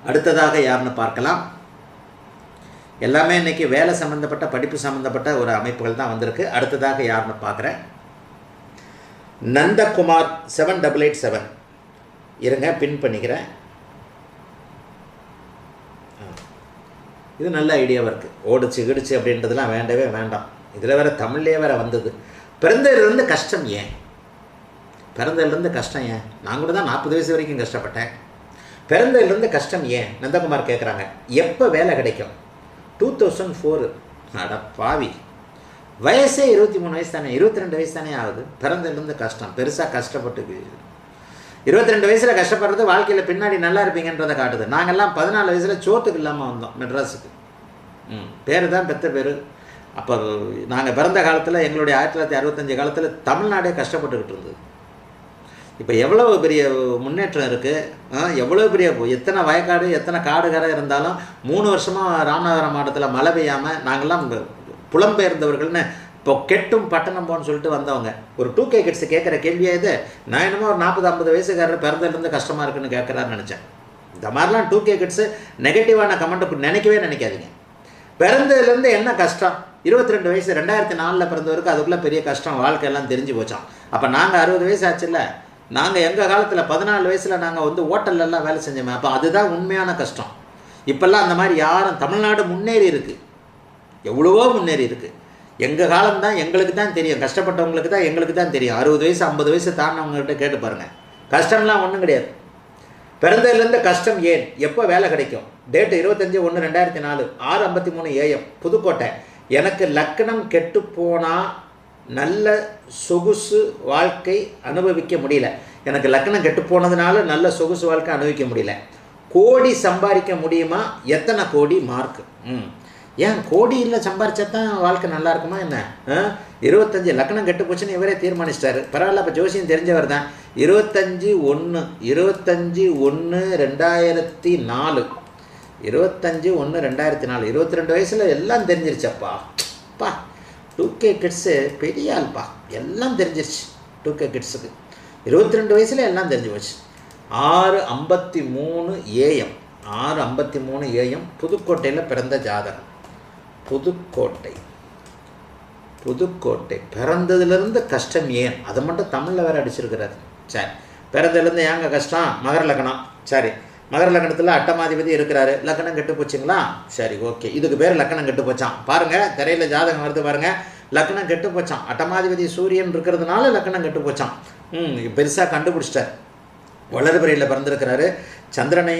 அடுத்ததாக யாருன்னு பார்க்கலாம். எல்லாமே இன்றைக்கி வேலை சம்மந்தப்பட்ட படிப்பு சம்மந்தப்பட்ட ஒரு அமைப்புகள் தான் வந்திருக்கு. அடுத்ததாக யாருன்னு பார்க்குறேன். நந்தகுமார் 7887 இருங்க, பின் பண்ணிக்கிறேன். இது நல்ல ஐடியாவாக இருக்குது. ஓடிச்சு கிடிச்சு அப்படின்றதுலாம் வேண்டவே வேண்டாம். இதில் வேறு தமிழ்லேயே வேறு வந்தது. பிறந்ததுலேருந்து கஷ்டம் ஏன்? பிறந்ததுலேருந்து கஷ்டம் ஏன்? நான் கூட தான் 40 வயசு வரைக்கும் கஷ்டப்பட்டேன். பிறந்ததுலேருந்து கஷ்டம் ஏன்? நந்தகுமார் கேட்குறாங்க. எப்போ வேலை கிடைக்கும்? 2004. அட பாவி, வயசே 23 வயசு தானே, 22 வயசு தானே ஆகுது. பிறந்ததுலேருந்து கஷ்டம், பெருசாக கஷ்டப்பட்டு 22 வயசில் கஷ்டப்படுறது வாழ்க்கையில் பின்னாடி நல்லா இருப்பீங்கன்றதை காட்டுது. நாங்கள்லாம் 14 வயசில் சோத்துக்கு இல்லாமல் வந்தோம் மெட்ராஸுக்கு. பேர் தான் பெற்ற பேர். அப்போ நாங்கள் பிறந்த காலத்தில், எங்களுடைய 1965 காலத்தில் தமிழ்நாடே கஷ்டப்பட்டுக்கிட்டு இருந்தது. இப்போ எவ்வளோ பெரிய முன்னேற்றம் இருக்குது, எவ்வளோ பெரிய எத்தனை வயக்காடு எத்தனை காடுகரை இருந்தாலும் 3 வருஷமாக ராமநாதபுரம் மாவட்டத்தில் மழை பெய்யாமல் நாங்கள்லாம் புலம்பெயர்ந்தவர்கள்னு இப்போ கெட்டும் பட்டணம் போன்னு சொல்லிட்டு வந்தவங்க. ஒரு 2K கிட்ஸ் கேட்குற கேள்வியாக இது. நான் என்னமோ ஒரு 40-50 வயசுக்காரர் பிறந்ததுலேருந்து கஷ்டமாக இருக்குன்னு கேட்குறாருன்னு நினச்சேன். இந்த மாதிரிலாம் 2K கிட்ஸு நெகட்டிவான கமெண்ட்டை நினைக்கவே நினைக்காதீங்க. பிறந்ததுலேருந்து என்ன கஷ்டம்? 22 வயசு 2004 பிறந்தவருக்கு அதுக்குள்ளே பெரிய கஷ்டம், வாழ்க்கையெல்லாம் தெரிஞ்சு போச்சான். அப்போ நாங்கள் 60 வயசு ஆச்சுல்ல. நாங்கள் எங்கள் காலத்தில் 14 வயசில் நாங்கள் வந்து ஹோட்டல்லலாம் வேலை செஞ்சோமே. அப்போ அதுதான் உண்மையான கஷ்டம். இப்போல்லாம் அந்த மாதிரி யாரும், தமிழ்நாடு முன்னேறி இருக்குது, எவ்வளவோ முன்னேறி இருக்குது. எங்கள் காலம்தான் எங்களுக்கு தான் தெரியும், கஷ்டப்பட்டவங்களுக்கு தான் எங்களுக்கு தான் தெரியும். 60 வயசு 50 வயசு தாண்டினவங்ககிட்ட கேட்டு பாருங்கள். கஷ்டம்லாம் ஒன்றும் கிடையாது. பிறந்ததுலேருந்து கஷ்டம் ஏன்? எப்போ வேலை கிடைக்கும்? Date 25/1/2004 6:53 AM Pudukkottai. எனக்கு லக்னம் கெட்டு போனால் நல்ல சொகுசு வாழ்க்கை அனுபவிக்க முடியல. எனக்கு லக்னம் கெட்டு போனதுனால நல்ல சொகுசு வாழ்க்கை அனுபவிக்க முடியல. கோடி சம்பாதிக்க முடியுமா? எத்தனை கோடி மார்க்? ஏன் கோடியில் சம்பாரிச்சா தான் வாழ்க்கை நல்லா இருக்குமா என்ன? 25 லக்னம் கெட்டு போச்சுன்னு இவரே தீர்மானிச்சிட்டாரு. பரவாயில்ல, அப்போ ஜோசியம் தெரிஞ்சவர் தான். 25/1 25/1/2004 25/1/2004 22 வயசில் எல்லாம் தெரிஞ்சிருச்சப்பா. அப்பா 2K கிட்ஸு பெரிய ஆள்ப்பா, எல்லாம் தெரிஞ்சிருச்சு. 2K கிட்ஸுக்கு 22 வயசில் எல்லாம் தெரிஞ்சு போச்சு. 6:53 AM 6:53 AM புதுக்கோட்டையில் பிறந்த ஜாதகம். புதுக்கோட்டை பிறந்ததுலேருந்து கஷ்டம் ஏன்? அதை மட்டும் தமிழில் வேறு அடிச்சிருக்கிறாரு. சரி, பிறந்ததுலேருந்து ஏங்க கஷ்டம்? மகர லக்னம். சரி, மகர லக்னத்தில் அட்டமாதிபதி இருக்கிறாரு. லக்னம் கெட்டு போச்சுங்களா? சரி, ஓகே. இதுக்கு பேர் லக்னம் கெட்டு போச்சான். பாருங்கள், திரையில் ஜாதகம் வருது பாருங்கள். லக்னம் கெட்டு போச்சான். அட்டமாதிபதி சூரியன் இருக்கிறதுனால லக்னம் கெட்டு போச்சான். பெருசாக கண்டுபிடிச்சிட்டார். வளர்பிறையில் பிறந்திருக்கிறாரு. சந்திரனை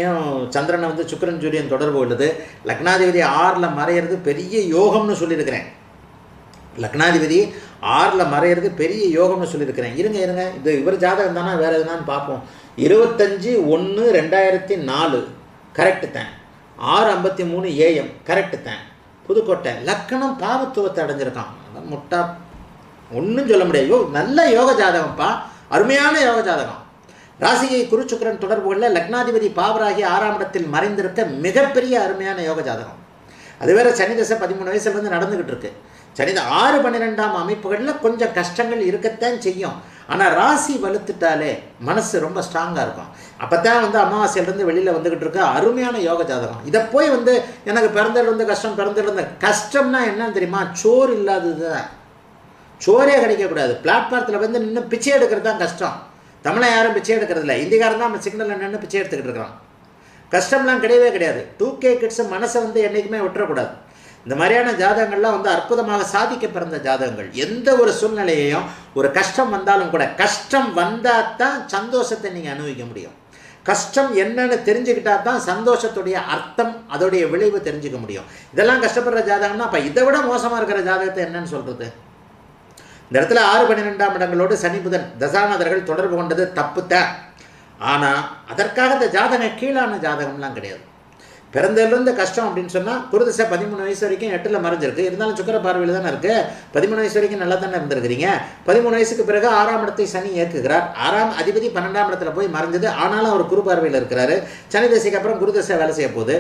வந்து சுக்கிரன் சூரியன் தொடர்பு உள்ளது. லக்னாதிபதி 6ல் மறையிறது பெரிய யோகம்னு சொல்லியிருக்கிறேன். லக்னாதிபதி 6ல் மறையிறது பெரிய யோகம்னு சொல்லியிருக்கிறேன். இருங்க இது இவர் ஜாதகம் தானே, வேறு எதுனான்னு பார்ப்போம். 25/1/2004 கரெக்டு தான். 6:53 AM கரெக்டு தான். புதுக்கோட்டை லக்கணம் பாவத்துவத்தை அடைஞ்சிருக்கான். முட்டா ஒன்றும் சொல்ல முடியாது. நல்ல யோக ஜாதகம்ப்பா, அருமையான யோக ஜாதகம். ராசியை குருச்சுக்கரன் தொடர்புகளில் லக்னாதிபதி பாவராகி 6ஆம் இடத்தில் மறைந்திருக்க மிகப்பெரிய அருமையான யோக ஜாதகம். அது வேறு சனி தசை 13 வயசுலேருந்து நடந்துக்கிட்டு இருக்கு. சனி 6-12ஆம் அமைப்புகளில் கொஞ்சம் கஷ்டங்கள் இருக்கத்தான் செய்யும். ஆனால் ராசி வலுத்துட்டாலே மனசு ரொம்ப ஸ்ட்ராங்காக இருக்கும். அப்போ தான் வந்து அமாவாசையிலேருந்து வெளியில் வந்துக்கிட்டு இருக்க அருமையான யோக ஜாதகம். இதை போய் வந்து எனக்கு பிறந்ததுலேருந்து கஷ்டம்னா என்னன்னு தெரியுமா? சோறு இல்லாதது தான். சோறே கிடைக்கக்கூடாது. பிளாட்ஃபாரத்தில் வந்து நின்று பிச்சை எடுக்கிறது தான் கஷ்டம். தமிழை யாரும் பிச்சை எடுக்கிறது இல்லை. இந்திக்காரன் தான் நம்ம சிக்னலில் நின்று பிச்சை எடுத்துக்கிட்டு இருக்கிறோம். கஷ்டம்லாம் கிடையவே கிடையாது. 2K கிட்ஸு மனசை வந்து என்றைக்குமே விட்டுறக்கூடாது. இந்த மாதிரியான ஜாதகங்கள்லாம் வந்து அற்புதமாக சாதிக்க பிறந்த ஜாதகங்கள். எந்த ஒரு சூழ்நிலையையும் ஒரு கஷ்டம் வந்தாலும் கூட, கஷ்டம் வந்தால் தான் சந்தோஷத்தை நீங்கள் அனுபவிக்க முடியும். கஷ்டம் என்னன்னு தெரிஞ்சுக்கிட்டா தான் சந்தோஷத்துடைய அர்த்தம், அதோடைய விளைவு தெரிஞ்சுக்க முடியும். இதெல்லாம் கஷ்டப்படுற ஜாதகம்னா அப்போ இதை விட மோசமாக இருக்கிற ஜாதகத்தை என்னன்னு சொல்கிறது? இந்த இடத்துல 6-12ஆம் இடங்களோடு சனி புதன் தசாநாதர்கள் தொடர்பு கொண்டது தப்பு தான். ஆனால் அதற்காக இந்த ஜாதகம் கீழான ஜாதகம்லாம் கிடையாது. பிறந்ததுலேருந்து கஷ்டம் அப்படின்னு சொன்னால் குருதசை 13 வயசு வரைக்கும் 8ல் மறைஞ்சிருக்கு. இருந்தாலும் சுக்கிர பார்வையில் தானே இருக்குது. 13 வயசு வரைக்கும் நல்லா தானே இருந்திருக்கிறீங்க. 13 வயசுக்கு பிறகு 6ஆம் இடத்தை சனி இயக்குகிறார். 6ஆம் அதிபதி 12ஆம் இடத்துல போய் மறைஞ்சது. ஆனாலும் அவர் குரு பார்வையில் இருக்கிறாரு. சனி தசைக்கு அப்புறம் குருதசை வேலை செய்ய போகுது.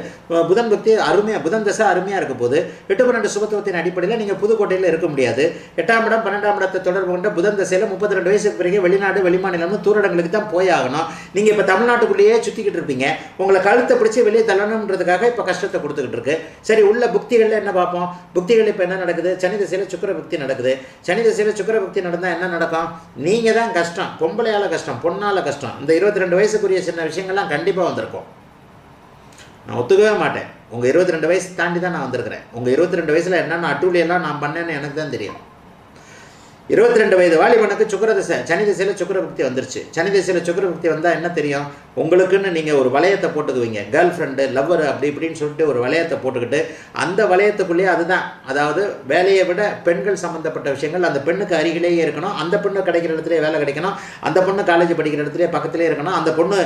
புதன் பக்தி அருமையாக, புதன் தசை அருமையாக இருக்க போகுது. 8-12 சுபத்துவத்தின் அடிப்படையில் நீங்கள் புதுக்கோட்டையில் இருக்க முடியாது. 8ஆம் இடம் 12ஆம் இடத்தை தொடர்பு கொண்ட புதன் தசையில் 32 வயசுக்கு பிறகு வெளிநாடு வெளிமாநிலம்னு தூரடங்களுக்கு தான் போய் ஆகணும். நீங்கள் இப்போ தமிழ்நாட்டுக்குள்ளேயே சுற்றிக்கிட்டு இருப்பீங்க. உங்களை கழுத்தை பிடிச்சி வெளியே தள்ளணுன்றதுக்காக இப்போ கஷ்டத்தை கொடுத்துக்கிட்டு இருக்கு. சரி, உள்ள புக்திகளில் என்ன பார்ப்போம்? புக்திகள் இப்போ என்ன நடக்குது? சனி திசையில் சுக்கிர புக்தி நடக்குது. சனி திசையில் சுக்கிர புக்தி நடந்தால் என்ன நடக்கும்? நீங்கள் தான் கஷ்டம், பொம்பளையால் கஷ்டம், பொண்ணால் கஷ்டம். இந்த 22 வயசுக்குரிய சின்ன விஷயங்கள்லாம் கண்டிப்பாக வந்திருக்கும். நான் ஒத்துக்கவே மாட்டேன். உங்கள் 22 வயசு தாண்டி தான் நான் வந்திருக்கிறேன். உங்கள் 22 வயசில் என்னென்ன அட்டூழியெல்லாம் நான் பண்ணேன்னு எனக்கு தான் தெரியும். 22 வயது வாலிபனுக்கு சுக்கிர திசை, சனி திசையில் சுக்கிர புக்தி வந்துருச்சு. சனி திசையில் சுக்கிர புக்தி வந்தால் என்ன தெரியும்? உங்களுக்குன்னு நீங்கள் ஒரு வளையத்தை போட்டுக்குவீங்க. கேர்ள் ஃப்ரெண்டு, லவ்வர் அப்படி இப்படின்னு சொல்லிட்டு ஒரு வளையத்தை போட்டுக்கிட்டு அந்த வளையத்துக்குள்ளேயே அதுதான், அதாவது வேலையை விட பெண்கள் சம்மந்தப்பட்ட விஷயங்கள் அந்த பெண்ணுக்கு அருகிலேயே இருக்கணும். அந்த பொண்ணு கிடைக்கிற இடத்துலேயே வேலை கிடைக்கணும். அந்த பொண்ணு காலேஜ் படிக்கிற இடத்துலேயே பக்கத்துலேயே இருக்கணும். அந்த பொண்ணு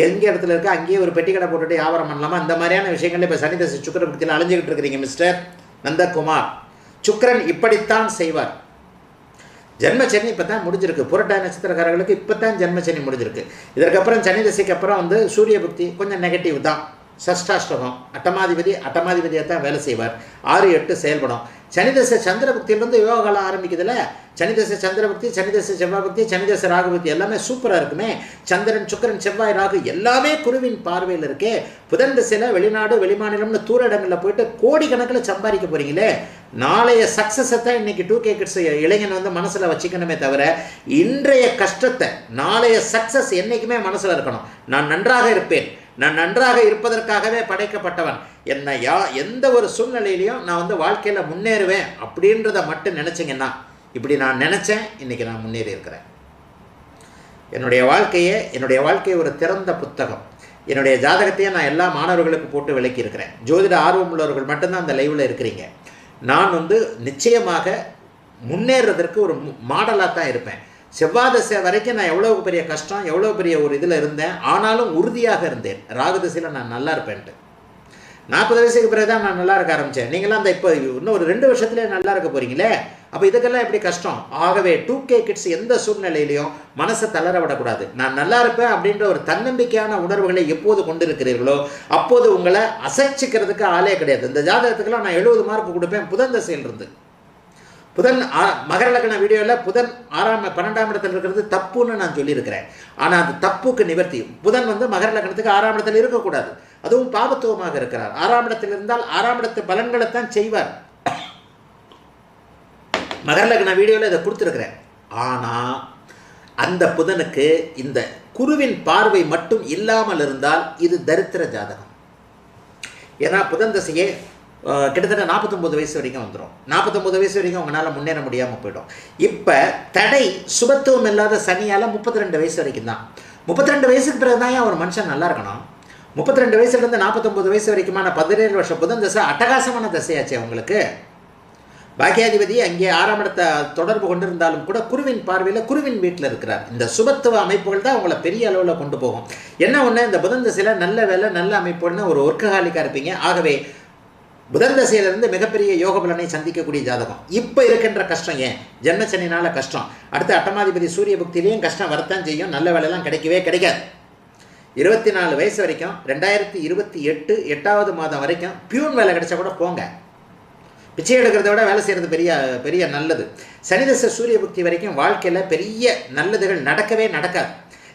எங்கே இடத்துல இருக்கோ அங்கேயே ஒரு பெட்டி கடை போட்டுட்டு வியாபாரம் பண்ணலாமா? அந்த மாதிரியான விஷயங்கள் இப்போ சனி திசை சுக்கிர புக்தியில் அலைஞ்சிக்கிட்டு இருக்கிறீங்க மிஸ்டர் நந்தகுமார். சுக்கிரன் இப்படித்தான் செய்வார். ஜென்மச்சனி இப்போ தான் முடிஞ்சிருக்கு. புரட்டாதி நட்சத்திரக்காரர்களுக்கு இப்போ தான் ஜென்மச்சனி முடிஞ்சிருக்கு. இதற்கப்புறம் சனி திசைக்கு அப்புறம் வந்து சூரிய புக்தி கொஞ்சம் நெகட்டிவ் தான். சஷ்டாஷ்டகம், அட்டமாதிபதியாக தான் வேலை செய்வார். 6-8 செயல்படும். சனிதசை சந்திர புக்தியிலிருந்து யோக காலம் ஆரம்பிக்குதுல்ல. சனிதசை சந்திர புக்தி, சனிதசை செவ்வாய் புக்தி, சனிதசை ராகு புக்தி எல்லாமே சூப்பராக இருக்குமே. சந்திரன், சுக்கிரன், செவ்வாய், ராகு எல்லாமே குருவின் பார்வையில் இருக்கே. புதன் திசையில் வெளிநாடு வெளிமாநிலம்னு தூர இடங்களில் போயிட்டு கோடிக்கணக்கில் சம்பாதிக்க போகிறீங்களே. நாளைய சக்ஸஸை தான் இன்றைக்கி 2K கிட்ஸ் இளைஞன் வந்து மனசில் வச்சுக்கணுமே தவிர இன்றைய கஷ்டத்தை, நாளைய சக்ஸஸ் என்றைக்குமே மனசில் இருக்கணும். நான் நன்றாக இருப்பேன், நான் நன்றாக இருப்பதற்காகவே படைக்கப்பட்டவன், என்னை எந்த ஒரு சூழ்நிலையிலையும் நான் வந்து வாழ்க்கையில் முன்னேறுவேன் அப்படின்றத மட்டும் நினச்சிங்கன்னா, இப்படி நான் நினச்சேன், இன்றைக்கி நான் முன்னேறி இருக்கிறேன். என்னுடைய வாழ்க்கையை ஒரு திறந்த புத்தகம். என்னுடைய ஜாதகத்தையே நான் எல்லா மாணவர்களுக்கு போட்டு விளக்கி இருக்கிறேன். ஜோதிட ஆர்வம் உள்ளவர்கள் மட்டும்தான் அந்த லைவில் இருக்கிறீங்க. நான் வந்து நிச்சயமாக முன்னேறதற்கு ஒரு மாடலாக தான் இருப்பேன். செவ்வாய் திசை வரைக்கும் நான் எவ்வளோ பெரிய கஷ்டம், எவ்வளோ பெரிய ஒரு இதில் இருந்தேன், ஆனாலும் உறுதியாக இருந்தேன். ராகு திசையில் நான் நல்லா இருப்பேன்ட்டு. 40 வயசுக்கு பிறகு தான் நான் நல்லா இருக்க ஆரம்பித்தேன். நீங்களாம் அந்த இப்போ இன்னும் ஒரு 2 வருஷத்துலேயே நல்லா இருக்க போகிறீங்களே. அப்போ இதுக்கெல்லாம் எப்படி கஷ்டம்? ஆகவே 2K கிட்ஸ் எந்த சூழ்நிலையிலையும் மனசை தளர விடக்கூடாது. நான் நல்லா இருப்பேன் அப்படின்ற ஒரு தன்னம்பிக்கையான உணர்வுகளை எப்போது கொண்டு இருக்கிறீர்களோ அப்போது உங்களை அசைச்சிக்கிறதுக்கு ஆளே கிடையாது. இந்த ஜாதகத்துக்கெல்லாம் நான் 70 மார்க் கொடுப்பேன் புதன் திசையிலிருந்து. புதன் மகர லக்ன வீடியோவில் புதன் 12ஆம் இடத்துல இருக்கிறது தப்புன்னு நான் சொல்லியிருக்கிறேன். ஆனால் அந்த தப்புக்கு நிவர்த்தி, புதன் வந்து மகர லக்னத்துக்கு 6ஆம் இடத்துல இருக்கக்கூடாது. அதுவும் பாபத்துவமாக இருக்கிறார். 6ஆம் இடத்தில் இருந்தால் 6ஆம் இடத்து பலன்களைத்தான் செய்வார். மகர லக்ன வீடியோவில் இதை கொடுத்துருக்கிறேன். ஆனால் அந்த புதனுக்கு இந்த குருவின் பார்வை மட்டும் இல்லாமல் இருந்தால் இது தரித்திர ஜாதகம். ஏன்னா புதன் தசையே கிட்டத்தட்ட 49 வயசு வரைக்கும் வந்துடும். 49 வயசு வரைக்கும் உங்களால் முன்னேற முடியாமல் போயிடும். இப்போ தடை சுபத்துவம் இல்லாத சனியால் 32 வயசு வரைக்கும் தான். 32 வயசுக்கு பிறகு தான் ஒரு மனுஷன் நல்லா இருக்கணும். 32 வயசுலேருந்து 49 வயசு வரைக்குமான 17 வருஷம் புதன் தசை அட்டகாசமான தசையாச்சு அவங்களுக்கு. பாக்கியாதிபதி அங்கே 6ஆம் இடத்தை தொடர்பு கொண்டிருந்தாலும் கூட குருவின் பார்வையில் குருவின் வீட்டில் இருக்கிறார். இந்த சுபத்துவ அமைப்புகள் தான் உங்களை பெரிய அளவில் கொண்டு போகும். என்ன ஒன்று, இந்த புதன் தசையில் நல்ல வேலை நல்ல அமைப்புன்னு ஒரு ஒர்க்கஹாலிக்காக இருப்பீங்க. ஆகவே புதன் தசையிலிருந்து மிகப்பெரிய யோக பலனை சந்திக்கக்கூடிய ஜாதகம். இப்போ இருக்கின்ற கஷ்டம் ஏன்? ஜென்மச்சனினால கஷ்டம். அடுத்து அட்டமாதிபதி சூரிய புக்தியிலையும் கஷ்டம் வரத்தான் செய்யும். நல்ல வேலைலாம் கிடைக்கவே கிடைக்காது. 24 வயசு வரைக்கும் 2028 8ஆவது மாதம் வரைக்கும் பியூன் வேலை கிடைச்சா கூட போங்க. பிச்சை எடுக்கிறத விட வேலை செய்கிறது பெரிய நல்லது. சனிதசை சூரிய புக்தி வரைக்கும் வாழ்க்கையில் பெரிய நல்லதுகள் நடக்கவே நடக்காது.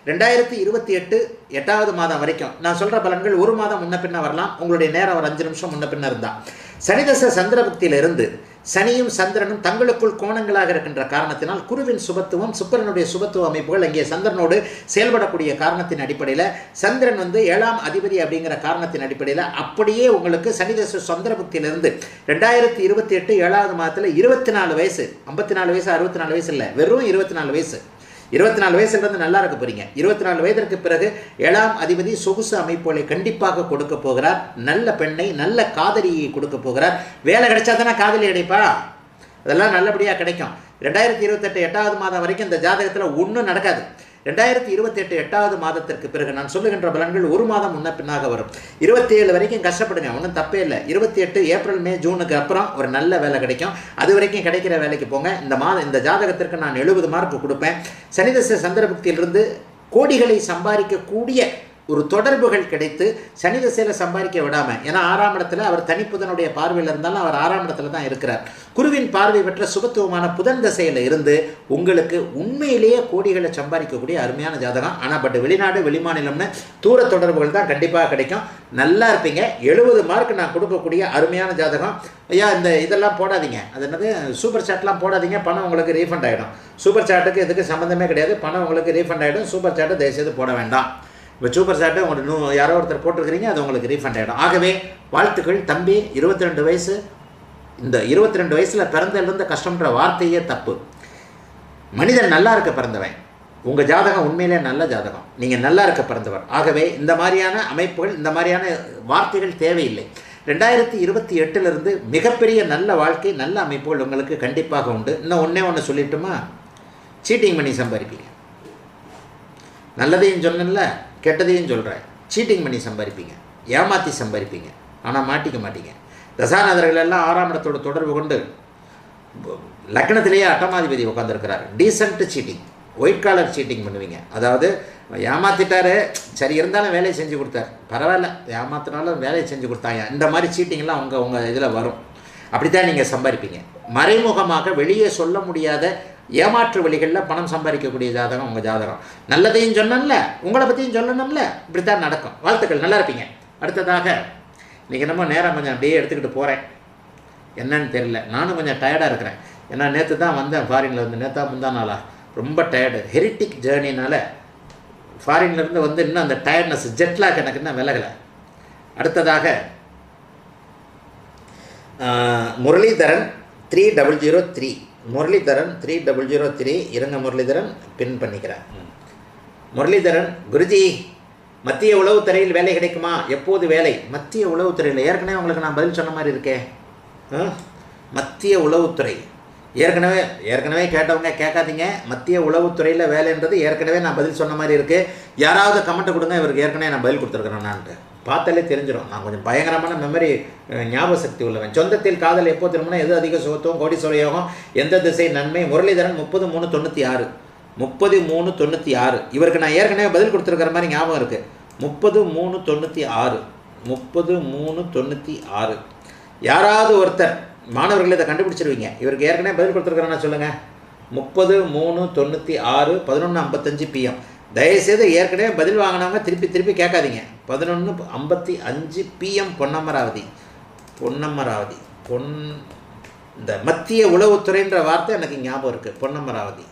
2028 8ஆவது மாதம் வரைக்கும் நான் சொல்கிற பலன்கள் ஒரு மாதம் முன்ன பின்ன வரலாம். உங்களுடைய நேரம் ஒரு 5 நிமிஷம் முன்ன பின்ன இருந்தால். சனிதசை சந்திர புக்தியிலிருந்து சனியும் சந்திரனும் தங்களுக்குள் கோணங்களாக இருக்கின்ற காரணத்தினால் குருவின் சுபத்துவம், சுக்கிரனுடைய சுபத்துவ அமைப்புகள் அங்கே சந்திரனோடு செயல்படக்கூடிய காரணத்தின் அடிப்படையில், சந்திரன் வந்து 7ஆம் அதிபதி அப்படிங்கிற காரணத்தின் அடிப்படையில் அப்படியே உங்களுக்கு சனிதசை சந்திர புக்தியிலிருந்து 2028 7ஆவது மாதத்தில் 24 வயசு, 54 வயசு 64 வயசு இல்லை, வெறும் 24 வயசு. 24 வயசுலேருந்து நல்லா இருக்க போகிறீங்க. 24 வயதிற்கு பிறகு 7ஆம் அதிபதி சொகுசு அமைப்புகளை கண்டிப்பாக கொடுக்க போகிறார். நல்ல பெண்ணை, நல்ல காதலியை கொடுக்க போகிறார். வேலை கிடைச்சா தானே காதலி கிடைப்பா, அதெல்லாம் நல்லபடியாக கிடைக்கும். 2028 8ஆவது மாதம் வரைக்கும் இந்த ஜாதகத்தில் ஒன்றும் நடக்காது. 2028 8வது மாதத்திற்கு பிறகு நான் சொல்லுகின்ற பலன்கள் ஒரு மாதம் முன்ன பின்னாக வரும். 27 வரைக்கும் கஷ்டப்படுங்க, ஒன்றும் தப்பே இல்லை. 28 ஏப்ரல் மே ஜூனுக்கு அப்புறம் ஒரு நல்ல வேலை கிடைக்கும். அது வரைக்கும் கிடைக்கிற வேலைக்கு போங்க. இந்த ஜாதகத்திற்கு நான் 70 மார்க் கொடுப்பேன். சனிதசை சந்திரபுக்தியிலிருந்து கோடிகளை சம்பாதிக்கக்கூடிய ஒரு தொடர்புகள் கிடைத்து சனி திசையில் சம்பாதிக்க விடாமல், ஏன்னா 6ஆம் இடத்துல அவர் தனிப்புதனுடைய பார்வையில் இருந்தாலும் அவர் 6ஆம் இடத்துல தான் இருக்கிறார். குருவின் பார்வை பெற்ற சுபத்துவமான புதன் திசையில் இருந்து உங்களுக்கு உண்மையிலேயே கோடிகளை சம்பாதிக்கக்கூடிய அருமையான ஜாதகம். ஆனால் வெளிநாடு வெளிமாநிலம்னு தூர தொடர்புகள் தான் கண்டிப்பாக கிடைக்கும். நல்லா இருப்பீங்க. 70 மார்க் நான் கொடுக்கக்கூடிய அருமையான ஜாதகம். ஐயா இதெல்லாம் போடாதீங்க, அது என்னது சூப்பர் சாட்லாம் போடாதீங்க, பணம் உங்களுக்கு ரீஃபண்ட் ஆகிடும். சூப்பர் சாட்டுக்கு இதுக்கு சம்மந்தமே கிடையாது, பணம் உங்களுக்கு ரீஃபண்ட் ஆகிடும். சூப்பர் சாட்டை தயவுசெய்து போட வேண்டாம். இப்போ சூப்பர் சாட்டை உங்களுக்கு யாரோ ஒருத்தர் போட்டிருக்கிறீங்க, அது உங்களுக்கு ரீஃபண்ட் ஆகிடும். ஆகவே வாழ்த்துக்கள் தம்பி. 22 வயசு. இந்த 22 வயசில் பிறந்ததுலேருந்து கஷ்டம்ன்ற வார்த்தையே தப்பு. மனிதன் நல்லா இருக்க பிறந்தவன். உங்கள் ஜாதகம் உண்மையிலே நல்ல ஜாதகம், நீங்கள் நல்லா இருக்க பிறந்தவர். ஆகவே இந்த மாதிரியான அமைப்புகள், இந்த மாதிரியான வார்த்தைகள் தேவையில்லை. 2028 மிகப்பெரிய நல்ல வாழ்க்கை, நல்ல அமைப்புகள் உங்களுக்கு கண்டிப்பாக உண்டு. இன்னும் ஒன்று சொல்லிட்டுமா, சீட்டிங் பண்ணி சம்பாதிப்பீங்க. நல்லதையும் சொன்னல, கெட்டதையும் சொல்கிறேன். சீட்டிங் பண்ணி சம்பாதிப்பீங்க, ஏமாற்றி சம்பாதிப்பீங்க. ஆனால் மாட்டிக்க மாட்டீங்க. தசாநாதர்கள் எல்லாம் 6ஆம் இடத்தோட தொடர்பு கொண்டு லக்னத்திலேயே அட்டமாதிபதி உட்காந்துருக்கிறார். Decent cheating, white collar cheating பண்ணுவீங்க. அதாவது ஏமாற்றிட்டாரு, சரி இருந்தாலும் வேலையை செஞ்சு கொடுத்தார், பரவாயில்ல ஏமாத்தினாலும் வேலையை செஞ்சு கொடுத்தாங்க. இந்த மாதிரி சீட்டிங்லாம் உங்கள் இதில் வரும். அப்படி தான் நீங்கள் சம்பாதிப்பீங்க. மறைமுகமாக வெளியே சொல்ல முடியாத ஏமாற்று வழிகளில் பணம் சம்பாதிக்கக்கூடிய ஜாதகம் உங்கள் ஜாதகம். நல்லதையும் சொன்னோம்ல, உங்களை பற்றியும் சொல்லணும்ல, இப்படித்தான் நடக்கும். வாழ்த்துக்கள், நல்லா இருப்பீங்க. அடுத்ததாக இன்றைக்கி நம்ம நேரம் கொஞ்சம் அப்படியே எடுத்துக்கிட்டு போகிறேன். என்னன்னு தெரியல, நானும் கொஞ்சம் டயர்டாக இருக்கிறேன். ஏன்னா நேற்று தான் வந்தேன் ஃபாரினில் இருந்து, நேற்றா முந்தா நாளா ரொம்ப டயர்டு. ஹெரிட்டிக் ஜேர்னினால் ஃபாரின்லேருந்து வந்து இன்னும் அந்த டயர்ட்னஸ் ஜெட்லாக் எனக்கு இன்னும் விலகலை. அடுத்ததாக முரளிதரன் 3003 முரளிதரன் 3003 இருங்க, முரளிதரன் பின் பண்ணிக்கிறேன். முரளிதரன், குருஜி மத்திய உளவுத்துறையில் வேலை கிடைக்குமா? எப்போது வேலை? மத்திய உளவுத்துறையில் ஏற்கனவே உங்களுக்கு நான் பதில் சொன்ன மாதிரி இருக்கேன். மத்திய உளவுத்துறை ஏற்கனவே கேட்டவங்க கேட்காதீங்க. மத்திய உளவுத்துறையில் வேலைன்றது ஏற்கனவே நான் பதில் சொன்ன மாதிரி இருக்குது. யாராவது கமெண்ட்டை கொடுங்க, இவருக்கு ஏற்கனவே நான் பதில் கொடுத்துருக்குறேன். நான்ட்டு பார்த்தாலே தெரிஞ்சிடும். நான் கொஞ்சம் பயங்கரமான மெமரி, ஞாபக சக்தி உள்ளவன். சொந்தத்தில் காதல் எப்போ திரும்பினா எது அதிக சுகத்துவம், கோடீஸ்வர யோகம், எந்த திசை நன்மை? முரளிதரன் 30/3/96 30/3/96. இவருக்கு நான் ஏற்கனவே பதில் கொடுத்துருக்கிற மாதிரி ஞாபகம் இருக்குது. 30/3/96 30/3/96. யாராவது ஒருத்தர் மாணவர்கள் இதை கண்டுபிடிச்சிருவீங்க. இவருக்கு ஏற்கனவே பதில் கொடுத்துருக்குறேன்னா சொல்லுங்கள். 30/3/96 11:55 PM. தயவுசெய்து ஏற்கனவே பதில் வாங்கினவங்க திருப்பி கேட்காதீங்க. 11:55 PM பொன்னமராவதி. இந்த மத்திய உளவுத்துறைன்ற வார்த்தை எனக்கு ஞாபகம் இருக்குது. பொன்னமராவதி.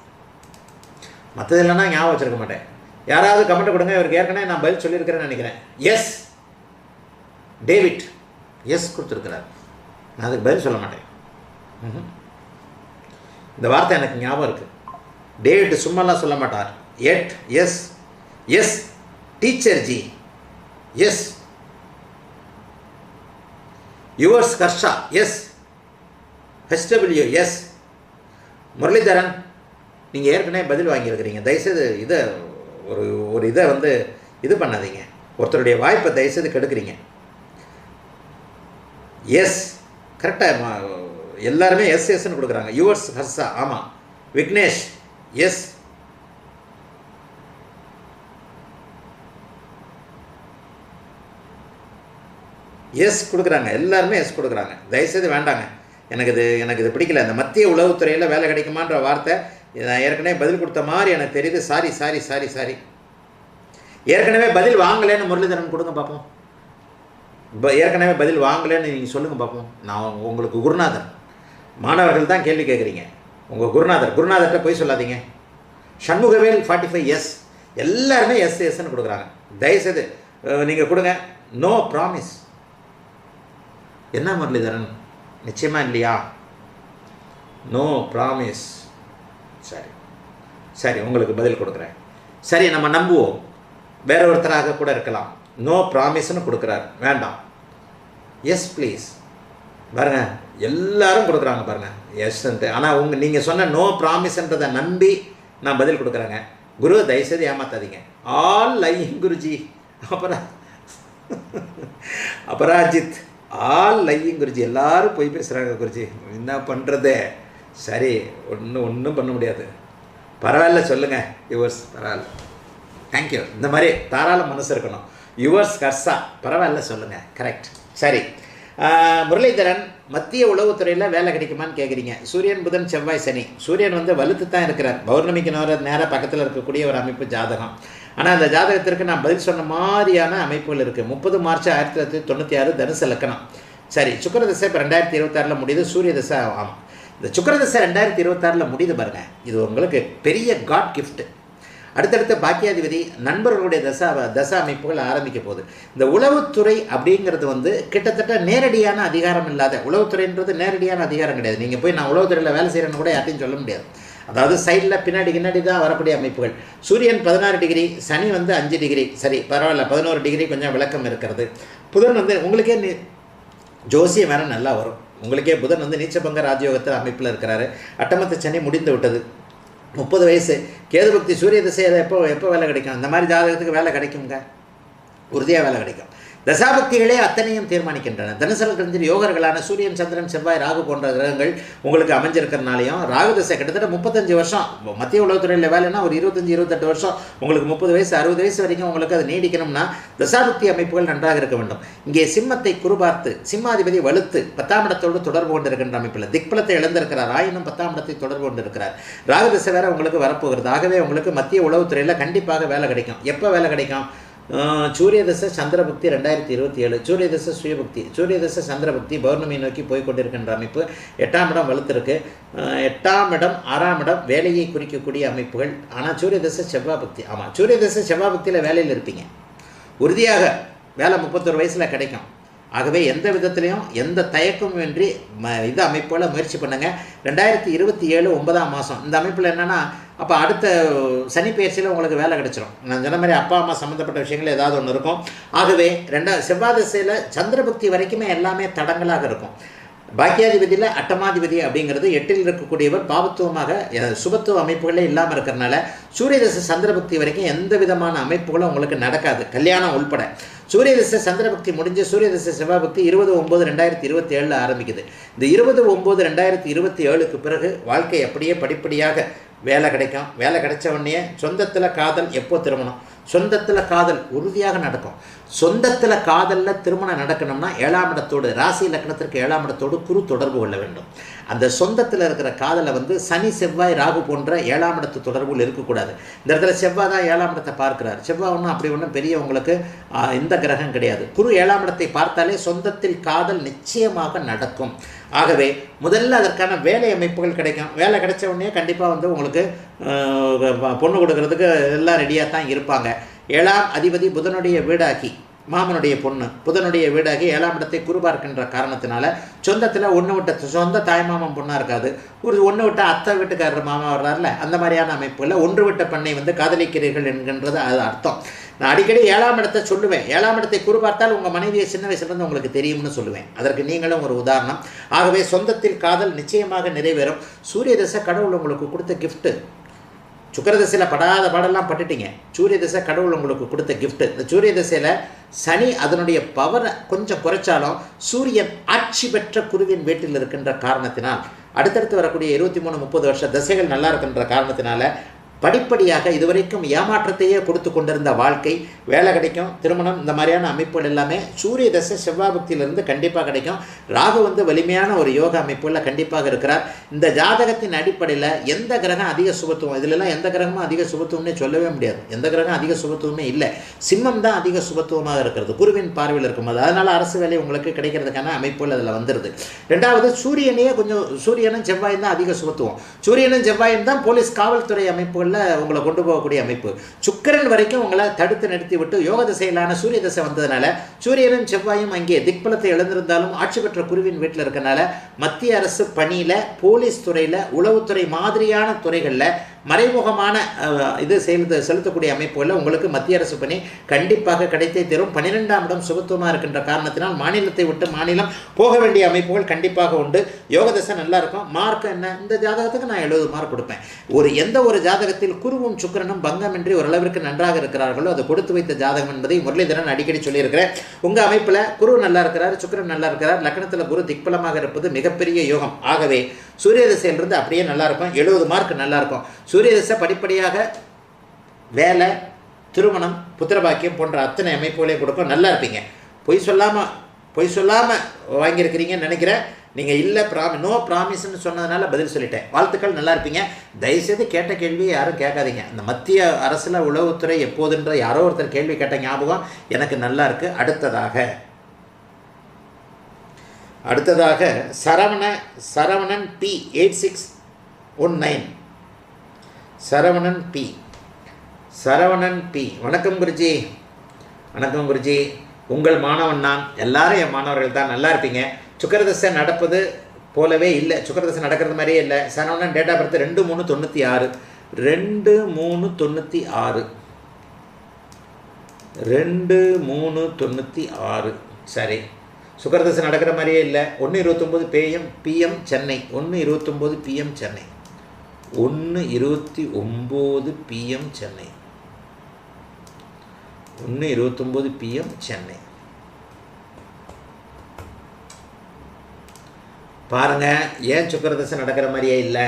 மற்றது இல்லைன்னா ஞாபகம் வச்சுருக்க மாட்டேன். யாராவது கமெண்ட் கொடுங்க. இவருக்கு ஏற்கனவே நான் பதில் சொல்லியிருக்கிறேன்னு நினைக்கிறேன். எஸ் டேவிட் எஸ் கொடுத்துருக்கிறார். நான் அதுக்கு பதில் சொல்ல மாட்டேன். இந்த வார்த்தை எனக்கு ஞாபகம் இருக்குது. டேவிட் சும்மாலாம் சொல்ல மாட்டார். Yes teacher ji. Yes yours Harsha. Yes HW. Yes Muralidharan, நீங்கள் ஏற்கனவே பதில் வாங்கியிருக்கிறீங்க. தயவுசெய்து இதை ஒரு இதை வந்து இது பண்ணாதீங்க. ஒருத்தருடைய வாய்ப்பை தயவுசெய்து கெடுக்கிறீங்க. எஸ் கரெக்டாக எல்லாருமே எஸ்ன்னு கொடுக்குறாங்க. யுவர்ஸ் ஹர்ஷா. ஆமாம். விக்னேஷ் எஸ். எஸ் கொடுக்குறாங்க. எல்லாருமே எஸ் கொடுக்குறாங்க. தயவுசெய்து வேண்டாங்க. எனக்கு இது பிடிக்கல. இந்த மத்திய உளவுத்துறையில் வேலை கிடைக்குமான்ற வார்த்தை நான் ஏற்கனவே பதில் கொடுத்த மாதிரி எனக்கு தெரியுது. சாரி. ஏற்கனவே பதில் வாங்கலைன்னு முரளிதரன் கொடுங்க பார்ப்போம். ஏற்கனவே பதில் வாங்கலைன்னு நீங்கள் சொல்லுங்கள் பார்ப்போம். நான் உங்களுக்கு குருநாதர். மாணவர்கள் தான் கேள்வி கேட்குறீங்க. உங்கள் குருநாதர்கிட்ட போய் சொல்லாதீங்க. சண்முகவேல் 45 எஸ். எல்லாருமே எஸ்ன்னு கொடுக்குறாங்க. தயவுசெய்து நீங்கள் கொடுங்க. No promise. என்ன முரளிதரன், நிச்சயமாக இல்லையா? No promise. சரி உங்களுக்கு பதில் கொடுக்குறேன். சரி நம்ம நம்புவோம். வேற ஒருத்தராக கூட இருக்கலாம். நோ ப்ராமிஸ்ன்னு கொடுக்குறாரு. வேண்டாம். Yes please. பாருங்க எல்லாரும் கொடுக்குறாங்க பாருங்க எஸ்ன்ட்டு. ஆனால் நீங்கள் சொன்ன நோ ப்ராமிஸ்ன்றதை நம்பி நான் பதில் கொடுக்குறேங்க. குரு தயவுசெய்து ஏமாத்தாதீங்க. All lying guruji. Aparajith all lying guruji. எல்லாரும் போய் பேசுகிறாங்க குருஜி, என்ன பண்ணுறது? சரி, ஒன்றும் பண்ண முடியாது. பரவாயில்ல, சொல்லுங்கள் யுவர்ஸ், பரவாயில்ல, தேங்க்யூ. இந்த மாதிரி தாராள மனசு இருக்கணும். யுவர்ஸ் கர்சா, பரவாயில்ல, சொல்லுங்கள், கரெக்ட். சரி, முரளிதரன், மத்திய உளவுத்துறையில் வேலை கிடைக்குமான்னு கேட்குறீங்க. சூரியன் புதன் செவ்வாய் சனி. சூரியன் வந்து வலுத்து தான் இருக்கிறார். பௌர்ணமிக்கு நேராக பக்கத்தில் இருக்கக்கூடிய ஒரு அமைப்பு ஜாதகம். ஆனால் அந்த ஜாதகத்திற்கு நான் பதில் சொன்ன மாதிரியான அமைப்புகள் இருக்குது. 30 மார்ச் 1996 தனுசு லக்கணம். சரி, சுக்கிரதசை இப்போ 2026 முடியுது. சூரிய தசை, ஆமாம், இந்த சுக்கிரதசை 2026 முடியுது பாருங்கள். இது உங்களுக்கு பெரிய காட் கிஃப்ட். அடுத்தடுத்த பாக்கியாதிபதி நண்பர்களுடைய தசா அமைப்புகள் ஆரம்பிக்க போகுது. இந்த உளவுத்துறை அப்படிங்கிறது வந்து கிட்டத்தட்ட நேரடியான அதிகாரம் இல்லாத, உளவுத்துறைன்றது நேரடியான அதிகாரம் கிடையாது. நீங்கள் போய் நான் உளவுத்துறையில் வேலை செய்கிறேன்னு கூட யார்ட்டையும் சொல்ல முடியாது. அதாவது சைடில் பின்னாடி தான் வரக்கூடிய அமைப்புகள். சூரியன் 16 டிகிரி, சனி வந்து 5 டிகிரி. சரி, பரவாயில்ல, 11 டிகிரி கொஞ்சம் விளக்கம் இருக்கிறது. புதன் வந்து உங்களுக்கே ஜோசியம் வேறு நல்லா வரும். உங்களுக்கே புதன் வந்து நீச்சபங்க ராஜயோகத்தில் அமைப்பில் இருக்கிறாரு. அட்டமத்து சனி முடிந்து விட்டது. 30 வயசு. கேது பக்தி சூரிய திசையில் எப்போ வேலை கிடைக்கும்? இந்த மாதிரி ஜாதகத்துக்கு வேலை கிடைக்குங்க, உறுதியாக வேலை கிடைக்கும். தசாபக்திகளே அத்தனையும் தீர்மானிக்கின்றன. தனுசு லக்னத்தில் யோகர்களான சூரியன், சந்திரன், செவ்வாய், ராகு போன்ற கிரகங்கள் உங்களுக்கு அமைஞ்சிருக்கிறனாலையும், ராகு தசை கிட்டத்தட்ட 35 வருஷம். மத்திய உளவுத்துறையில் வேலைன்னா ஒரு 25-28 வருஷம். உங்களுக்கு 30 வயசு 60 வயசு வரைக்கும் உங்களுக்கு அது நீடிக்கணும்னா தசாபக்தி அமைப்புகள் நன்றாக இருக்க வேண்டும். இங்கே சிம்மத்தை குறுபார்த்து சிம்மாதிபதி வலுத்து 10ஆம் இடத்தோடு தொடர்பு கொண்டு இருக்கின்ற அமைப்பில் திக்பலத்தை இழந்திருக்கிறார். ஆயினும் 10ஆம் இடத்தை தொடர்பு கொண்டு இருக்கிறார். ராகு தசை வேற உங்களுக்கு வரப்போகிறது. ஆகவே உங்களுக்கு மத்திய உளவுத்துறையில் கண்டிப்பாக வேலை கிடைக்கும். எப்போ வேலை கிடைக்கும்? சூரிய தசை சந்திரபக்தி 2027. சூரிய தசை சுயபக்தி, சூரிய தசை சந்திரபக்தி பௌர்ணமி நோக்கி போய்கொண்டிருக்கின்ற அமைப்பு. 8ஆம் இடம் வலுத்திருக்கு. 8ஆம் இடம் 6ஆம் இடம் வேலையை குறிக்கக்கூடிய அமைப்புகள். ஆனால் சூரிய தசை செவ்வாய் பக்தி. ஆமாம், சூரிய தசை செவ்வாய் பக்தியில் வேலையில் இருப்பீங்க. உறுதியாக வேலை 31 வயசில் கிடைக்கும். ஆகவே எந்த விதத்துலையும் எந்த தயக்கமும் இன்றி இது அமைப்புகளை முயற்சி பண்ணுங்கள். 2027 9ஆம் மாதம் இந்த அமைப்பில் என்னென்னா, அப்போ அடுத்த சனி பயிற்சியில் உங்களுக்கு வேலை கிடைச்சிடும். நான் சொன்ன மாதிரி அப்பா அம்மா சம்மந்தப்பட்ட விஷயங்கள் ஏதாவது ஒன்று இருக்கும். ஆகவே செவ்வாய் திசையில் சந்திரபக்தி வரைக்குமே எல்லாமே தடங்களாக இருக்கும். பாக்கியாதிபதியில் அட்டமாதிபதி அப்படிங்கிறது 8ல் இருக்கக்கூடியவர் பாவத்துவமாக சுபத்துவ அமைப்புகளே இல்லாமல் இருக்கிறனால சூரிய தசை சந்திரபக்தி வரைக்கும் எந்த விதமான அமைப்புகளும் உங்களுக்கு நடக்காது, கல்யாணம் உள்பட. சூரிய தசை சந்திரபக்தி முடிஞ்சு சூரிய தசை செவ்வாய்பக்தி 20/9/2027 ஆரம்பிக்குது. இந்த 20/9/2027க்கு பிறகு வாழ்க்கை அப்படியே படிப்படியாக வேலை கிடைக்கும். வேலை கிடைச்ச உடனே சொந்தத்தில் காதல். எப்போ திருமணம்? சொந்தத்தில் காதல் உறுதியாக நடக்கும். சொந்தத்தில் காதலில் திருமணம் நடக்கணும்னா 7ஆம் இடத்தோடு, ராசி லக்னத்திற்கு 7ஆம் இடத்தோடு குரு தொடர்பு கொள்ள வேண்டும். அந்த சொந்தத்தில் இருக்கிற காதலை வந்து சனி, செவ்வாய், ராகு போன்ற 7ஆம் இடத்து தொடர்புகள் இருக்கக்கூடாது. இந்த இடத்துல செவ்வாய் தான் 7ஆம் இடத்தை பார்க்கிறார். செவ்வாய் ஒன்றும் அப்படி ஒன்றும் பெரிய உங்களுக்கு இந்த கிரகம் கிடையாது. குரு 7ஆம் இடத்தை பார்த்தாலே சொந்தத்தில் காதல் நிச்சயமாக நடக்கும். ஆகவே முதல்ல அதற்கான வேலை அமைப்புகள் கிடைக்கும். வேலை கிடைச்ச உடனே கண்டிப்பாக வந்து உங்களுக்கு பொண்ணு கொடுக்கறதுக்கு எல்லாம் ரெடியாக தான் இருப்பாங்க. 7ஆம் அதிபதி புதனுடைய வீடாகி, மாமனுடைய பொண்ணு புதனுடைய வீடாகி 7ஆம் இடத்தை குரு பார்க்கின்ற காரணத்தினால சொந்தத்தில் ஒன்று விட்ட சொந்த தாய்மாமன் பொண்ணாக இருக்காது. ஒரு ஒன்று விட்ட அத்தை வீட்டுக்காரர் மாமா வர்றாருல, அந்த மாதிரியான அமைப்புகளில் ஒன்று விட்ட பெண்ணை வந்து காதலிக்கிறீர்கள் என்கின்றது அது அர்த்தம். நான் அடிக்கடி 7ஆம் இடத்தை சொல்லுவேன். 7ஆம் இடத்தை குரு பார்த்தால் உங்கள் மனைவியை சின்ன வயசுலேருந்து உங்களுக்கு தெரியும்னு சொல்லுவேன். அதற்கு நீங்களும் ஒரு உதாரணம். ஆகவே சொந்தத்தில் காதல் நிச்சயமாக நிறைவேறும். சூரிய தசை கடவுள் உங்களுக்கு கொடுத்த கிஃப்ட்டு. சுக்கிரதசையில் படாத பாடெல்லாம் பட்டுட்டீங்க. சூரிய தசை கடவுள் உங்களுக்கு கொடுத்த கிஃப்ட்டு. இந்த சூரிய தசையில் சனி அதனுடைய பவரை கொஞ்சம் குறைச்சாலும் சூரியன் ஆட்சி பெற்ற குருவின் வீட்டில் இருக்கின்ற காரணத்தினால் அடுத்தடுத்து வரக்கூடிய 23-30 வருஷ தசைகள் நல்லா இருக்கின்ற காரணத்தினால படிப்படியாக இதுவரைக்கும் ஏமாற்றத்தையே கொடுத்து கொண்டிருந்த வாழ்க்கை, வேலை கிடைக்கும், திருமணம், இந்த மாதிரியான அமைப்புகள் எல்லாமே சூரிய தசை செவ்வாய் பக்தியிலிருந்து கண்டிப்பாக கிடைக்கும். ராகு வந்து வலிமையான ஒரு யோக அமைப்புகளில் கண்டிப்பாக இருக்கிறார். இந்த ஜாதகத்தின் அடிப்படையில் எந்த கிரகம் அதிக சுபத்துவம், இதிலெல்லாம் எந்த கிரகமும் அதிக சுபத்துவம்னே சொல்லவே முடியாது. எந்த கிரகம் அதிக சுபத்துவமே இல்லை. சிம்மம் தான் அதிக சுபத்துவமாக இருக்கிறது, குருவின் பார்வையில் இருக்கும்போது. அதனால் அரசு வேலை உங்களுக்கு கிடைக்கிறதுக்கான அமைப்புகள் அதில் வந்துடுது. ரெண்டாவது, சூரியனையே கொஞ்சம் சூரியனும் செவ்வாயும் தான் அதிக சுபத்துவம். சூரியனும் செவ்வாயும் தான் போலீஸ் காவல்துறை அமைப்புகளில் உங்களை கொண்டு போகக்கூடிய அமைப்பு. சுக்கிரன் வரைக்கும் உங்களை தடுத்து நிறுத்தி விட்டு யோக திசையிலான சூரிய திசை வந்ததுனால சூரியனும் செவ்வாயும் அங்கே திக்பலத்தை இழந்திருந்தாலும் ஆட்சி பெற்ற குருவின் வீட்டில் இருக்கனால மத்திய அரசு பணியில், போலீஸ் துறையில், உளவுத்துறை மாதிரியான துறைகளில் மறைமுகமான இது செலுத்தக்கூடிய அமைப்புகளில் உங்களுக்கு மத்திய அரசு பணி கண்டிப்பாக கிடைத்தே தரும். 12ஆம் இடம் சுபத்துவமாக இருக்கின்ற காரணத்தினால் மாநிலத்தை விட்டு மாநிலம் போக வேண்டிய அமைப்புகள் கண்டிப்பாக உண்டு. யோக தசை நல்லா இருக்கும். மார்க் என்ன, இந்த ஜாதகத்துக்கு நான் 70 மார்க் கொடுப்பேன். எந்த ஒரு ஜாதகத்தில் குருவும் சுக்கிரனும் பங்கமின்றி ஓரளவிற்கு நன்றாக இருக்கிறார்களோ அது கொடுத்து வைத்த ஜாதகம் என்பதை முரளிதரன் அடிக்கடி சொல்லியிருக்கிறேன். உங்கள் அமைப்பில் குரு நல்லா இருக்கிறார், சுக்கிரன் நல்லா இருக்கிறார், லக்னத்தில் குரு திக்பலமாக இருப்பது மிகப்பெரிய யோகம். ஆகவே சூரிய திசையிலிருந்து அப்படியே நல்லா இருக்கும். 70 மார்க் நல்லா இருக்கும். சூரிய திசை படிப்படியாக வேலை, திருமணம், புத்திரபாக்கியம் போன்ற அத்தனை அமைப்புகளையும் கொடுக்கும். நல்லா இருப்பீங்க. பொய் சொல்லாமல் வாங்கியிருக்கிறீங்கன்னு நினைக்கிறேன். நீங்கள் இல்லை நோ ப்ராமிஸ்ன்னு சொன்னதுனால பதில் சொல்லிட்டேன். வாழ்த்துக்கள், நல்லா இருப்பீங்க. தயவுசெய்து கேட்ட கேள்வியை யாரும் கேட்காதீங்க. அந்த மத்திய அரசில் உளவுத்துறை எப்போதுன்ற யாரோ ஒருத்தர் கேள்வி கேட்ட ஞாபகம் எனக்கு நல்லா இருக்குது. அடுத்ததாக சரவணன் P 8619 சரவணன் P. வணக்கம் குருஜி. உங்கள் மாணவன் நான். எல்லாரும் என் மாணவர்கள் தான். நல்லா இருப்பீங்க. சுக்கிரதசை நடப்பது போலவே இல்லை, சுக்கிரதசை நடக்கிறது மாதிரியே இல்லை. Saravanan date of birth 2396 2396. சரி, சுக்கிரதசை நடக்கிற மாதிரியே இல்லை. 1:29 PM Chennai. 1:29 PM Chennai. 1:29 PM Chennai. பாருங்க, ஏன் சுக்கிரதசை நடக்கிற மாதிரியே இல்லை.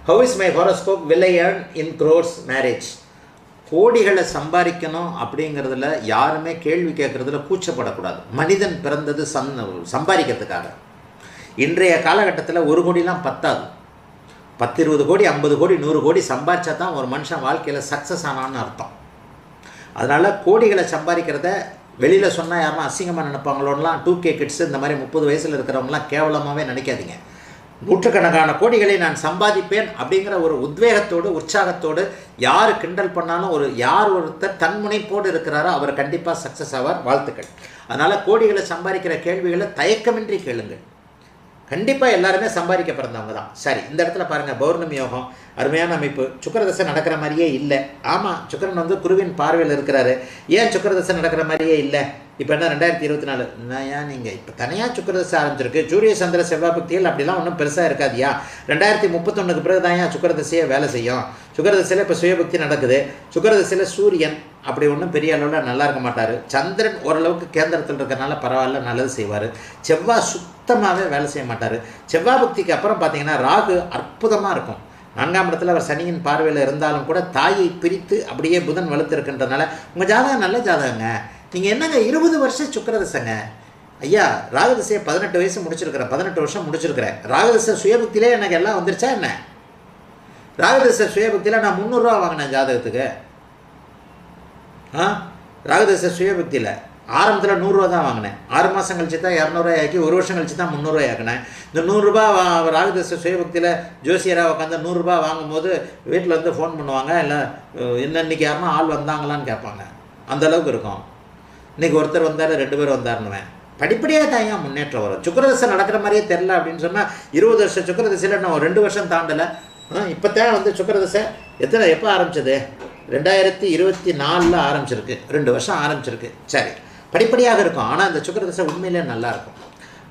How is my horoscope, will I earn in crores marriage. கோடிகளை சம்பாதிக்கணும் அப்படிங்கிறதுல யாருமே கேள்வி கேட்குறதுல கூச்சப்படக்கூடாது. மனிதன் பிறந்தது சம்பாதிக்கிறதுக்காக. இன்றைய காலகட்டத்தில் 1 கோடிலாம் பத்தாது. 10, 20 கோடி, 50 கோடி, 100 கோடி சம்பாதிச்சா தான் ஒரு மனுஷன் வாழ்க்கையில் சக்ஸஸ் ஆனான்னு அர்த்தம். அதனால் கோடிகளை சம்பாதிக்கிறத வெளியில் சொன்னால் யாரும் அசிங்கமாக நினைப்பாங்களோலாம். 2K கிட்ஸு இந்த மாதிரி 30 வயசில் இருக்கிறவங்களாம் கேவலமாகவே நினைக்காதீங்க. நூற்றுக்கணக்கான கோடிகளை நான் சம்பாதிப்பேன் அப்படிங்கிற ஒரு உத்வேகத்தோடு, உற்சாகத்தோடு யார் கிண்டல் பண்ணாலும் யார் ஒருத்தர் தன்முனைப்போடு இருக்கிறாரோ அவர் கண்டிப்பாக சக்ஸஸ் ஆவார். வாழ்த்துக்கள். அதனால் கோடிகளை சம்பாதிக்கிற கேள்விகளை தயக்கமின்றி கேளுங்கள். கண்டிப்பாக எல்லாருமே சம்பாதிக்க பிறந்தவங்க தான். சரி, இந்த இடத்துல பாருங்கள், பௌர்ணமி யோகம் அருமையான அமைப்பு. சுக்கிரதசை நடக்கிற மாதிரியே இல்லை. ஆமாம், சுக்கிரன் குருவின் பார்வையில் இருக்கிறாரு. ஏன் சுக்கிரதசை நடக்கிற மாதிரியே இல்லை? இப்போ என்ன 2024 ஏன் நீங்கள் இப்போ தனியாக சுக்கிரதசை ஆரம்பிச்சிருக்கு. சூரிய சந்திர செவ்வாய் பக்திகள் அப்படிலாம் ஒன்றும் பெருசாக இருக்காதியா. 2031 பிறகு தான் ஏன் சுக்கிரதசையை வேலை செய்யும். சுக்கிரதசையில் இப்போ சுயபக்தி நடக்குது. சுக்கிரதசையில் சூரியன் அப்படி ஒன்றும் பெரிய அளவில் நல்லா இருக்க மாட்டார். சந்திரன் ஓரளவுக்கு கேந்திரத்தில் இருக்கிறனால பரவாயில்ல, நல்லது செய்வார். செவ்வாய் சுத்தமாகவே வேலை செய்ய மாட்டார். செவ்வாய் பக்திக்கு அப்புறம் பார்த்தீங்கன்னா ராகு அற்புதமாக இருக்கும். 4ஆம் இடத்துல அவர் சனியின் பார்வையில் இருந்தாலும் கூட தாயை பிரித்து அப்படியே புதன் வலுத்து இருக்கின்றனால உங்கள் ஜாதகம் நல்ல ஜாதகங்க. நீங்கள் என்னங்க 20 வருஷம் சுக்கிரதசைங்க. ஐயா, ராகுதசையை 18 வயசு முடிச்சிருக்கிறேன், 18 வருஷம் முடிச்சிருக்கிறேன். ராகுதசை சுயபக்தியிலே எனக்கு எல்லாம் வந்துருச்சா என்ன? ராகுதசை சுயபக்தியில் நான் 300 ரூபா வாங்கினேன் ஜாதகத்துக்கு. ராகுதசை சுயபக்தியில் ஆரம்பத்தில் 100 ரூபா தான் வாங்கினேன். 6 மாதம் கழிச்சு தான் 200 ரூபாய் ஆக்கி 1 வருஷம் கழிச்சு தான் 300 ரூபாய் ஆக்கினேன். இந்த 100 ரூபா ராகுதசை சுயபக்தியில் ஜோசியராக உட்காந்து 100 ரூபா வாங்கும்போது வீட்டில் வந்து ஃபோன் பண்ணுவாங்க, இல்லை இன்னைக்கு யாருன்னா ஆள் வந்தாங்களான்னு கேட்பாங்க. அந்தளவுக்கு இருக்கும். இன்றைக்கி ஒருத்தர் வந்தார், 2 பேர் வந்தாருன்னுவேன். படிப்படியாக தான் ஏன் முன்னேற்றம் வரும். சுக்கிரதசை நடக்கிற மாதிரியே தெரில அப்படின்னு சொன்னால் 20 வருஷம் சுக்கிரதசையில் நான் 2 வருஷம் தாண்டலை. இப்போ தான் சுக்கிரதசை எப்போ ஆரம்பிச்சது? 2024 ஆரம்பிச்சிருக்கு. 2 வருஷம் ஆரம்பிச்சிருக்கு. சரி, படிப்படியாக இருக்கும். ஆனால் இந்த சுக்கிரதசை உண்மையிலே நல்லாயிருக்கும்.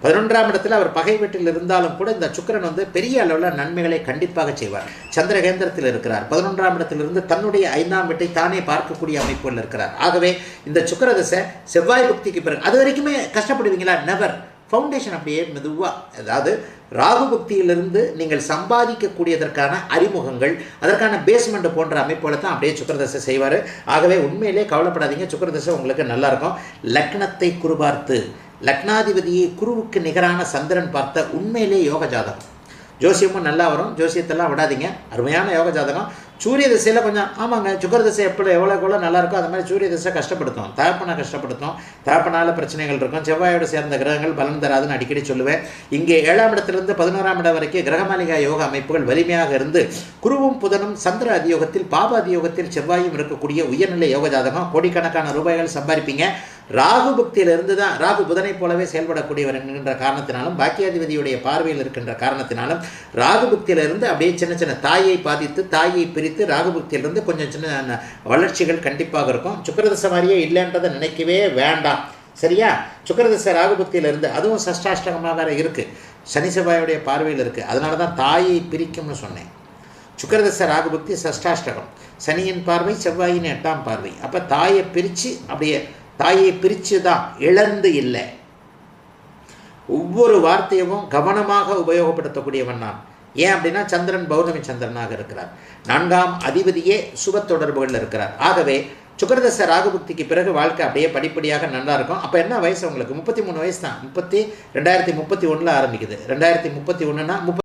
11ஆம் இடத்துல அவர் பகை வீட்டில் இருந்தாலும் கூட இந்த சுக்கிரன் பெரிய அளவில் நன்மைகளை கண்டிப்பாக செய்வார். சந்திரகேந்திரத்தில் இருக்கிறார். 11ஆம் இடத்திலிருந்து தன்னுடைய 5ஆம் வீட்டை தானே பார்க்கக்கூடிய அமைப்புகள் இருக்கிறார். ஆகவே இந்த சுக்கிரதசை செவ்வாய் பக்திக்கு பிறகு அது வரைக்குமே கஷ்டப்படுவீங்களா? நெவர். ஃபவுண்டேஷன் அப்படியே மெதுவாக, அதாவது ராகு பக்தியிலிருந்து நீங்கள் சம்பாதிக்கக்கூடியதற்கான அறிமுகங்கள், அதற்கான பேஸ்மெண்ட் போன்ற அமைப்புகளை தான் அப்படியே சுக்கிரதசை செய்வார். ஆகவே உண்மையிலே கவலைப்படாதீங்க, சுக்கிரதசை உங்களுக்கு நல்லாயிருக்கும். லக்னத்தை குரு பார்த்து, லக்னாதிபதியை குருவுக்கு நிகரான சந்திரன் பார்த்த உண்மையிலே யோக ஜாதகம். ஜோசியமும் நல்லா வரும். ஜோசியத்தெல்லாம் விடாதீங்க. அருமையான யோக ஜாதகம். சூரிய திசையில் கொஞ்சம் ஆமாங்க, சுக்கிரதசை எவ்வளோ நல்லா இருக்கோ அது மாதிரி சூரிய திசை கஷ்டப்படுத்தும், தகப்பனை கஷ்டப்படுத்தும், தகப்பனால் பிரச்சனைகள் இருக்கும். செவ்வாயோடு சேர்ந்த கிரகங்கள் பலன் தராதுன்னு அடிக்கடி சொல்லுவேன். இங்கே 7ஆம் இடத்திலிருந்து 11ஆம் இடம் வரைக்கும் கிரகமாளிகா யோக அமைப்புகள் வலிமையாக இருந்து குருவும் புதனும் சந்திர அதியோகத்தில், பாப அதியோகத்தில் செவ்வாயும் இருக்கக்கூடிய உயர்நிலை யோக ஜாதகம். கோடிக்கணக்கான ரூபாய்கள் சம்பாதிப்பீங்க. ராகு புக்தியிலிருந்து தான் ராகு புதனை போலவே செயல்படக்கூடியவர் என்கின்ற காரணத்தினாலும் பாக்கியாதிபதியுடைய பார்வையில் இருக்கின்ற காரணத்தினாலும் ராகு புக்தியிலிருந்து அப்படியே சின்ன சின்ன தாயை பாதித்து தாயை பிரித்து ராகு புக்தியிலிருந்து கொஞ்சம் சின்ன வளர்ச்சிகள் கண்டிப்பாக இருக்கும். சுக்கிரதசை மாதிரியே இல்லைன்றதை நினைக்கவே வேண்டாம். சரியா? சுக்கிரதசை ராகு புக்தியிலிருந்து அதுவும் சஷ்டாஷ்டகமாக வேறு இருக்குது, சனி செவ்வாயுடைய பார்வையில் இருக்குது. அதனால தான் தாயை பிரிக்கும்னு சொன்னேன். சுக்கிரதசை ராகு புக்தி சஷ்டாஷ்டகம், சனியின் பார்வை செவ்வாயின் 8ஆம் பார்வை. அப்போ தாயை பிரித்து அப்படியே தாயை பிரித்து தான், இழந்து இல்லை. ஒவ்வொரு வார்த்தையும் கவனமாக உபயோகப்படுத்தக்கூடியவன் நான். ஏன் அப்படின்னா சந்திரன் பௌர்ணமி சந்திரனாக இருக்கிறார், 4ஆம் அதிபதியே சுப தொடர்புகளில் இருக்கிறார். ஆகவே சுக்கிரதசை ராகுபக்திக்கு பிறகு வாழ்க்கை அப்படியே படிப்படியாக நல்லா இருக்கும். அப்போ என்ன வயசு உங்களுக்கு? 33 வயசு தான். 2031 ஆரம்பிக்குது. 2031னா